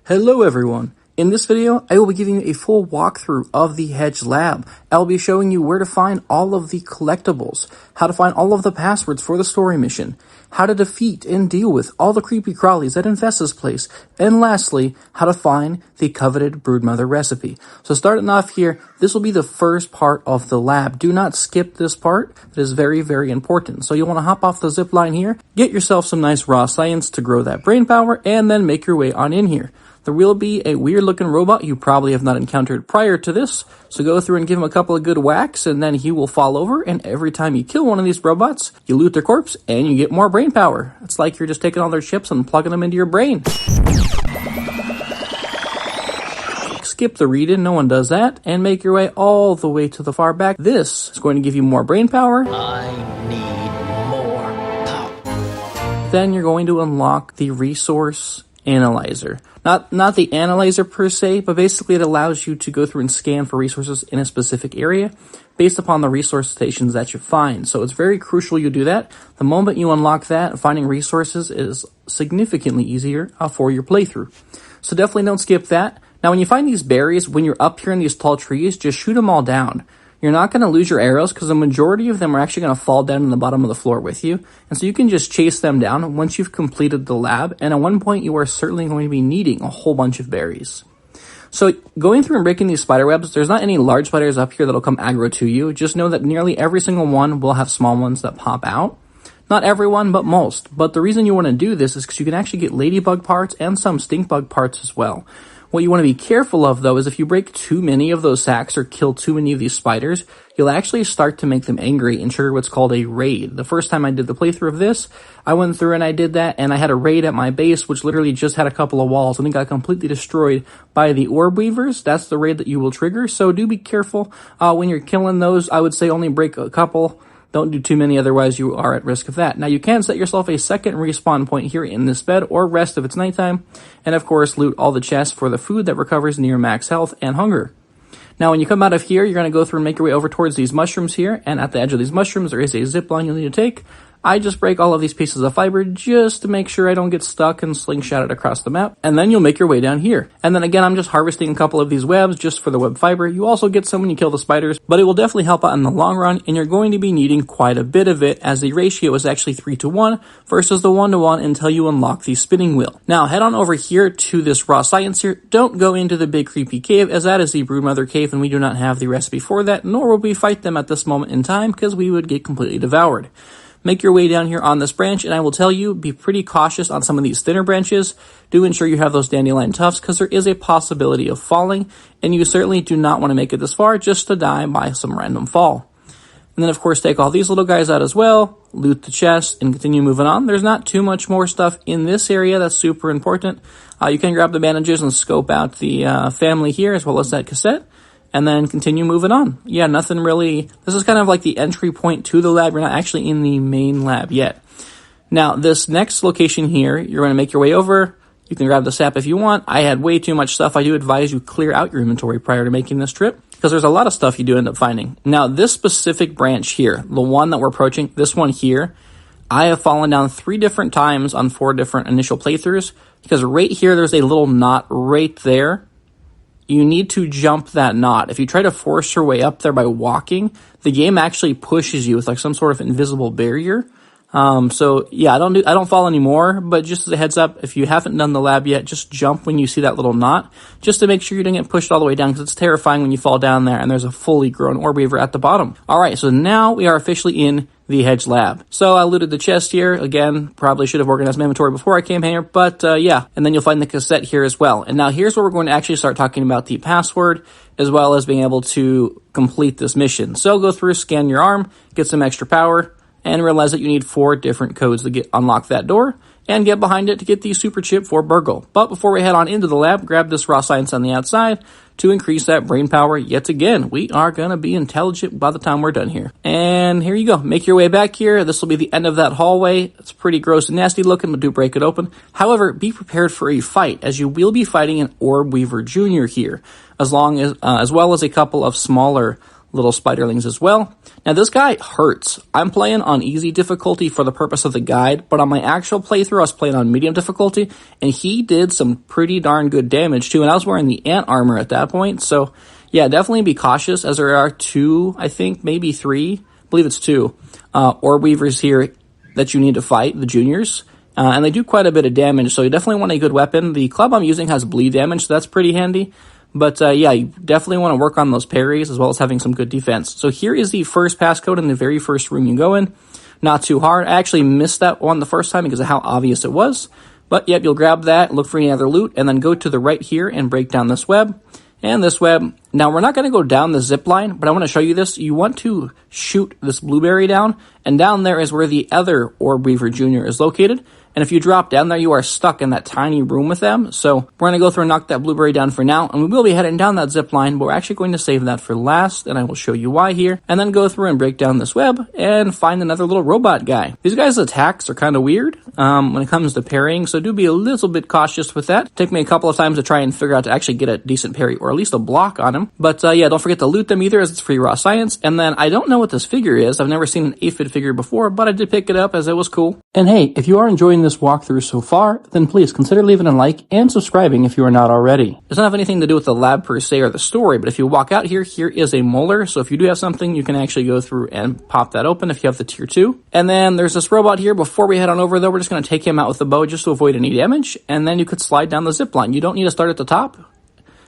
Hello everyone! In this video, I will be giving you a full walkthrough of the Hedge lab. I will be showing you where to find all of the collectibles, how to find all of the passwords for the story mission, how to defeat and deal with all the creepy crawlies that infest this place, and lastly, how to find the coveted broodmother recipe. So starting off here, this will be the first part of the lab. Do not skip this part. It is very, very important. So you'll want to hop off the zip line here, get yourself some nice raw science to grow that brain power, and then make your way on in here. There will be a weird looking robot you probably have not encountered prior to this, so go through and give him a couple of good whacks and then he will fall over, and every time you kill one of these robots, you loot their corpse and you get more brain power. It's like you're just taking all their chips and plugging them into your brain. Skip the read-in, no one does that, and make your way all the way to the far back. This is going to give you more brain power. I need more power. Then you're going to unlock the resource analyzer. Not the analyzer per se, but basically it allows you to go through and scan for resources in a specific area based upon the resource stations that you find. So it's very crucial you do that. The moment you unlock that, finding resources is significantly easier for your playthrough. So definitely don't skip that. Now when you find these berries, when you're up here in these tall trees, just shoot them all down. You're not going to lose your arrows because the majority of them are actually going to fall down in the bottom of the floor with you. And so you can just chase them down once you've completed the lab. And at one point, you are certainly going to be needing a whole bunch of berries. So going through and breaking these spider webs, there's not any large spiders up here that'll come aggro to you. Just know that nearly every single one will have small ones that pop out. Not everyone, but most. But the reason you want to do this is because you can actually get ladybug parts and some stink bug parts as well. What you want to be careful of, though, is if you break too many of those sacks or kill too many of these spiders, you'll actually start to make them angry and trigger what's called a raid. The first time I did the playthrough of this, I went through and I did that, and I had a raid at my base, which literally just had a couple of walls, and it got completely destroyed by the orb weavers. That's the raid that you will trigger, so do be careful when you're killing those. I would say only break a couple. Don't do too many, otherwise you are at risk of that. Now you can set yourself a second respawn point here in this bed, or rest if it's nighttime, and of course loot all the chests for the food that recovers near max health and hunger. Now when you come out of here, you're going to go through and make your way over towards these mushrooms here, and at the edge of these mushrooms there is a zip line you'll need to take. I just break all of these pieces of fiber just to make sure I don't get stuck and slingshot it across the map. And then you'll make your way down here. And then again, I'm just harvesting a couple of these webs just for the web fiber. You also get some when you kill the spiders, but it will definitely help out in the long run, and you're going to be needing quite a bit of it, as the ratio is actually 3:1 versus the 1:1 until you unlock the spinning wheel. Now head on over here to this raw science here. Don't go into the big creepy cave, as that is the broodmother cave and we do not have the recipe for that, nor will we fight them at this moment in time because we would get completely devoured. Make your way down here on this branch, and I will tell you, be pretty cautious on some of these thinner branches. Do ensure you have those dandelion tufts, because there is a possibility of falling, and you certainly do not want to make it this far just to die by some random fall. And then, of course, take all these little guys out as well, loot the chest, and continue moving on. There's not too much more stuff in this area that's super important. You can grab the bandages and scope out the family here, as well as that cassette, and then continue moving on. Yeah, nothing really. This is kind of like the entry point to the lab. We're not actually in the main lab yet. Now, this next location here, you're going to make your way over. You can grab the sap if you want. I had way too much stuff. I do advise you clear out your inventory prior to making this trip, because there's a lot of stuff you do end up finding. Now, this specific branch here, the one that we're approaching, this one here, I have fallen down 3 different times on 4 different initial playthroughs, because right here, there's a little knot right there. You need to jump that knot. If you try to force your way up there by walking, the game actually pushes you with like some sort of invisible barrier. So yeah, I don't fall anymore, but just as a heads up, if you haven't done the lab yet, just jump when you see that little knot, just to make sure you don't get pushed all the way down, because it's terrifying when you fall down there and there's a fully grown orb weaver at the bottom. Alright, so now we are officially in the Hedge lab. So I looted the chest here. Again, probably should have organized my inventory before I came here, but yeah. And then you'll find the cassette here as well. And now here's where we're going to actually start talking about the password, as well as being able to complete this mission. So go through, scan your arm, get some extra power, and realize that you need 4 different codes to unlock that door, and get behind it to get the super chip for BURG.L. But before we head on into the lab, grab this raw science on the outside to increase that brain power yet again. We are going to be intelligent by the time we're done here. And here you go. Make your way back here. This will be the end of that hallway. It's pretty gross and nasty looking, but do break it open. However, be prepared for a fight, as you will be fighting an Orb Weaver Jr. here, as well as a couple of smaller little spiderlings as well. Now this guy hurts. I'm playing on easy difficulty for the purpose of the guide, but on my actual playthrough I was playing on medium difficulty, and he did some pretty darn good damage too, and I was wearing the ant armor at that point, so yeah, definitely be cautious, as there are 2, I think, maybe 3, I believe it's 2, orb weavers here that you need to fight, the juniors. And they do quite a bit of damage, so you definitely want a good weapon. The club I'm using has bleed damage, so that's pretty handy. But yeah, you definitely want to work on those parries as well as having some good defense. So here is the first passcode in the very first room you go in. Not too hard. I actually missed that one the first time because of how obvious it was. But yep, you'll grab that, look for any other loot, and then go to the right here and break down this web. And this web. Now, we're not going to go down the zip line, but I want to show you this. You want to shoot this blueberry down, and down there is where the other Orb Weaver Jr. is located. And if you drop down there, you are stuck in that tiny room with them. So we're going to go through and knock that blueberry down for now. And we will be heading down that zip line, but we're actually going to save that for last. And I will show you why here. And then go through and break down this web and find another little robot guy. These guys' attacks are kind of weird when it comes to parrying. So do be a little bit cautious with that. Take me a couple of times to try and figure out to actually get a decent parry or at least a block on him. But yeah, don't forget to loot them either, as it's free raw science. And then I don't know what this figure is. I've never seen an Aphid figure before, but I did pick it up as it was cool. And hey, if you are enjoying this walkthrough so far, then please consider leaving a like and subscribing if you are not already. It doesn't have anything to do with the lab per se or the story, but if you walk out here, here is a molar. So if you do have something, you can actually go through and pop that open if you have the tier 2. And then there's this robot here. Before we head on over though, we're just going to take him out with the bow just to avoid any damage. And then you could slide down the zip line. You don't need to start at the top.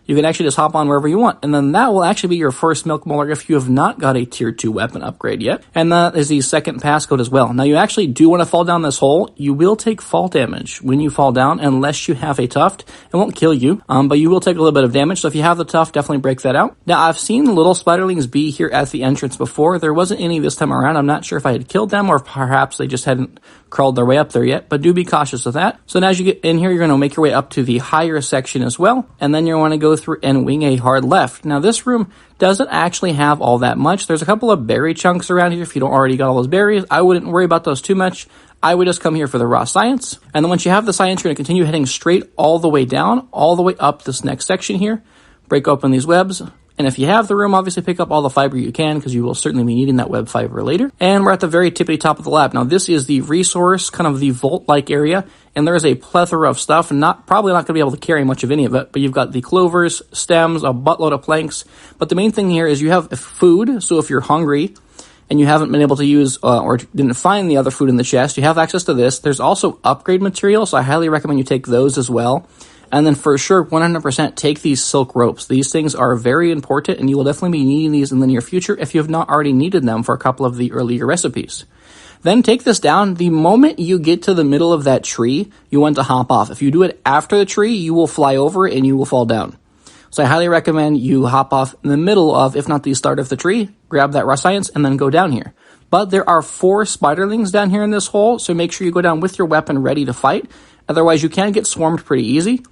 You can actually just hop on wherever you want. And then that will actually be your first milk molar if you have not got a tier 2 weapon upgrade yet. And that is the second passcode as well. Now you actually do want to fall down this hole. You will take fall damage when you fall down unless you have a tuft. It won't kill you, but you will take a little bit of damage. So if you have the tuft, definitely break that out. Now I've seen little spiderlings be here at the entrance before. There wasn't any this time around. I'm not sure if I had killed them or perhaps they just hadn't crawled their way up there yet, but do be cautious of that. So now as you get in here, you're going to make your way up to the higher section as well, and then you want to go through and wing a hard left. Now this room doesn't actually have all that much. There's a couple of berry chunks around here. If you don't already got all those berries, I wouldn't worry about those too much. I would just come here for the raw science, and then once you have the science, you're going to continue heading straight all the way down, all the way up this next section here. Break open these webs. And if you have the room, obviously pick up all the fiber you can, because you will certainly be needing that web fiber later. And we're at the very tippity top of the lab. Now this is the resource, kind of the vault-like area, and there is a plethora of stuff, and probably not going to be able to carry much of any of it, but you've got the clovers, stems, a buttload of planks. But the main thing here is you have food, so if you're hungry and you haven't been able to use or didn't find the other food in the chest, you have access to this. There's also upgrade material, so I highly recommend you take those as well. And then for sure, 100% take these silk ropes. These things are very important, and you will definitely be needing these in the near future if you have not already needed them for a couple of the earlier recipes. Then take this down. The moment you get to the middle of that tree, you want to hop off. If you do it after the tree, you will fly over and you will fall down. So I highly recommend you hop off in the middle of, if not the start of the tree, grab that raw science, and then go down here. But there are 4 spiderlings down here in this hole, so make sure you go down with your weapon ready to fight. Otherwise, you can get swarmed pretty easy.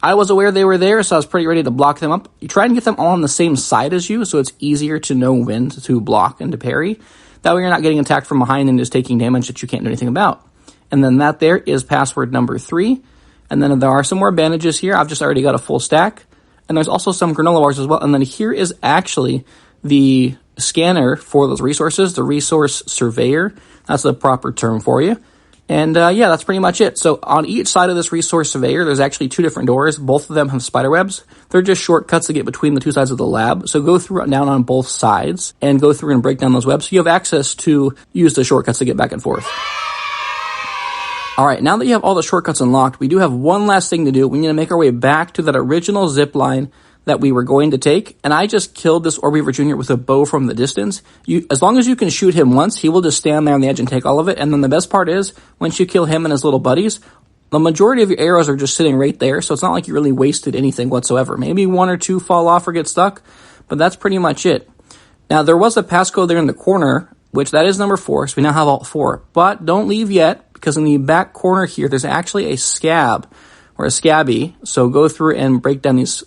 I was aware they were there, so I was pretty ready to block them up. You try and get them all on the same side as you, so it's easier to know when to block and to parry. That way you're not getting attacked from behind and just taking damage that you can't do anything about. And then that there is password number 3. And then there are some more bandages here. I've just already got a full stack. And there's also some granola bars as well. And then here is actually the scanner for those resources, the resource surveyor. That's the proper term for you. And yeah, that's pretty much it. So on each side of this resource surveyor, there's actually 2 different doors. Both of them have spider webs. They're just shortcuts to get between the 2 sides of the lab. So go through down on both sides and go through and break down those webs. So you have access to use the shortcuts to get back and forth. All right, now that you have all the shortcuts unlocked, we do have one last thing to do. We need to make our way back to that original zip line that we were going to take, and I just killed this Orb Weaver Jr. with a bow from the distance. As long as you can shoot him once, he will just stand there on the edge and take all of it. And then the best part is, once you kill him and his little buddies, the majority of your arrows are just sitting right there, so it's not like you really wasted anything whatsoever. Maybe 1 or 2 fall off or get stuck, but that's pretty much it. Now, there was a passcode there in the corner, which that is number 4, so we now have all 4. But don't leave yet, because in the back corner here, there's actually a scab, or a scabby, so go through and break down these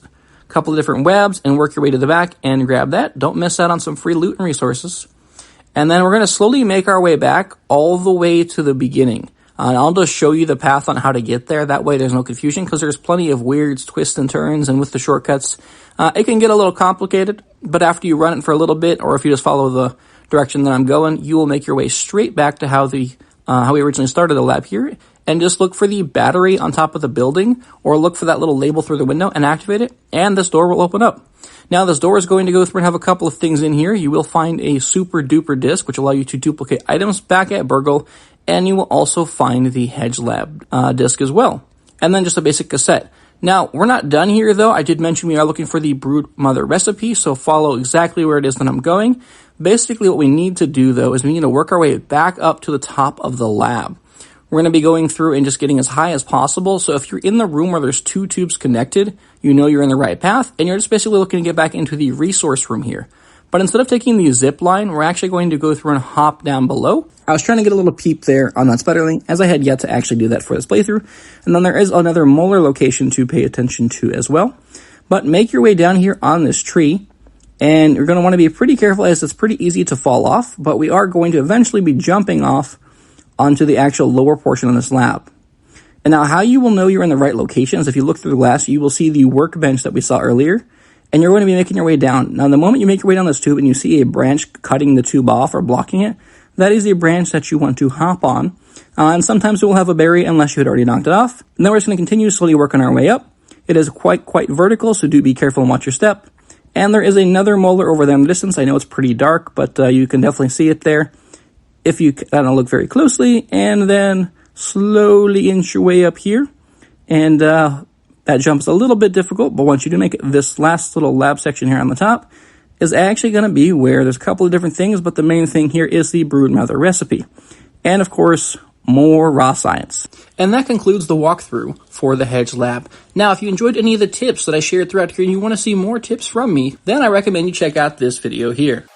couple of different webs and work your way to the back and grab that. Don't miss out on some free loot and resources. And then we're going to slowly make our way back all the way to the beginning. And I'll just show you the path on how to get there. That way there's no confusion, because there's plenty of weird twists and turns, and with the shortcuts, it can get a little complicated. But after you run it for a little bit, or if you just follow the direction that I'm going, you will make your way straight back to how we originally started the lab here. And just look for the battery on top of the building, or look for that little label through the window and activate it, and this door will open up. Now, this door is going to go through and have a couple of things in here. You will find a super duper disc, which will allow you to duplicate items back at BURG.L, and you will also find the Hedge lab disc as well. And then just a basic cassette. Now, we're not done here, though. I did mention we are looking for the broodmother recipe, so follow exactly where it is that I'm going. Basically, what we need to do, though, is we need to work our way back up to the top of the lab. We're going to be going through and just getting as high as possible. So if you're in the room where there's 2 tubes connected, you know you're in the right path, and you're just basically looking to get back into the resource room here. But instead of taking the zip line, we're actually going to go through and hop down below. I was trying to get a little peep there on that sputterling, as I had yet to actually do that for this playthrough. And then there is another molar location to pay attention to as well. But make your way down here on this tree, and you're going to want to be pretty careful, as it's pretty easy to fall off, but we are going to eventually be jumping off onto the actual lower portion of this lab. And now how you will know you're in the right location is if you look through the glass, you will see the workbench that we saw earlier, and you're going to be making your way down. Now, the moment you make your way down this tube and you see a branch cutting the tube off or blocking it, that is a branch that you want to hop on. And sometimes it will have a berry unless you had already knocked it off. And then we're just going to continue slowly working our way up. It is quite vertical, so do be careful and watch your step. And there is another molar over there in the distance. I know it's pretty dark, but you can definitely see it there if you look very closely, and then slowly inch your way up here. And that jump's a little bit difficult, but once you do make it, this last little lab section here on the top is actually going to be where there's a couple of different things, but the main thing here is the broodmother recipe. And of course, more raw science. And that concludes the walkthrough for the Hedge lab. Now, if you enjoyed any of the tips that I shared throughout here and you want to see more tips from me, then I recommend you check out this video here.